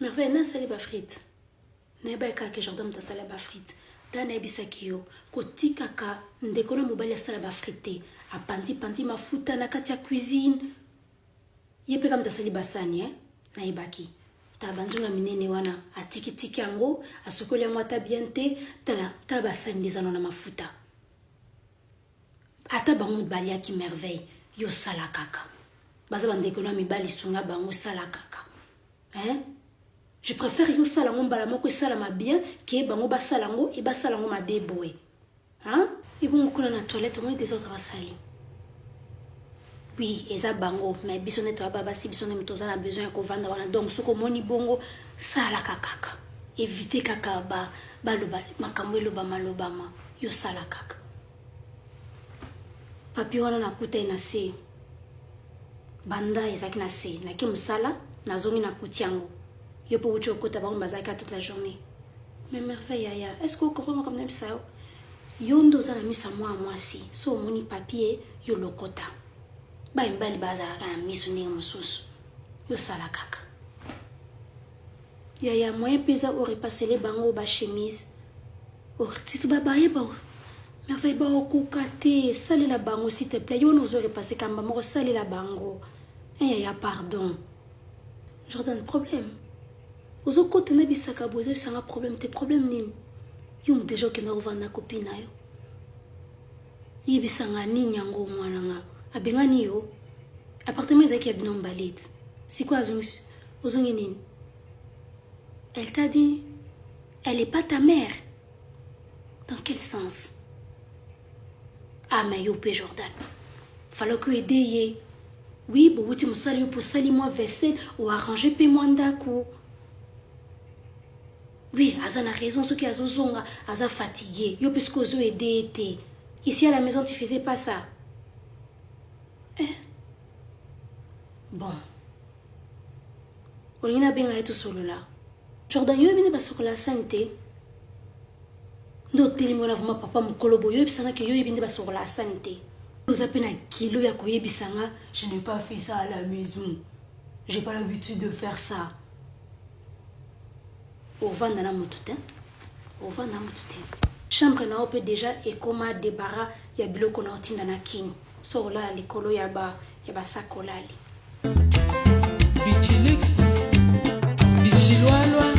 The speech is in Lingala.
Merveille na sali ba frite. Na ba ka ke Jordan ta sali ba frite. Ta na bisaki yo kotika ka ndeko na mobali ya sala ba frite. Apandi mafuta na kati ya cuisine. Yepe kam ta sali ba sani na ibaki. Ta banjunga minene wana atiki yango asokoli yango ata bien te ta ba sani dezano na mafuta. Ata bango mibali ya ki merveille yo sala kaka. Baza bandeko na mibali sunga bango sala kaka. Je préfère yo sala ngo mbala moko sala ma bien que bango ba sala ngo e ba sala ngo ma deboe. Et bon ko na toilette moi des autres basali. Oui, eza bango mais bisone to baba si bisone mitoza na besoin ko vanda wana donc soko moni bongo sala kaka. Éviter kaka ba loba makambo loba maloba ma yo sala kaka. Papi wana na kuta ina se. Banda ezaki na se na ki musala na zongi na kutiango. Yo peux vous côté bango bazaka toute la journée. Mais merveille yaya, est-ce que vous comprenez comme ça? Yo ndoza na misa moi si so moni papier yo lokota. Ba mbali bazala kana misu ni mususu. Yo sala kaka. Yaya moyen pesa aurait passé les bango ba chemise. Oh, si tu baba yeba. Merveille ba okukate, sali la bango s'il te plaît. Yo nous aurait passé kamba mo sali la bango. Yaya pardon. Jordan problème. Aux autres côtés, na bisaka bozo sanga problème tes problèmes nini. Yo déjà que na ovanda copine yo. Yibisanga nini yango mwana nga. Abengani yo. Appartement ezaki ya binom balet. Si quoi ozongi nini? Elle t'a dit elle est pas ta mère. Dans quel sens? Ah mais yo pe Jordan. Fallait que aider ye. Oui, bon tu me sali pour sali moi vaisselle ou arranger pe moi ndako. Oui, Aza a raison, ceux qui ont fatigué. Yo puisque vous aidé. Ici à la maison, tu faisais pas ça. Bon. On y a bien tout solo là. Jordan, yo bien sur la santé. D'autres télémons là, vraiment papa mon colobo, yo bisanga que yo bien sur la santé. Vous appelez un kilo ya koye bisanga. Je n'ai pas fait ça à la maison. J'ai pas l'habitude de faire ça. Au vent dans la moutute. Chambre na ope déjà et comme débarras ya biloko na otinda na king. So là likolo ya ba sakolali. Bichilix. Bichilwalwa.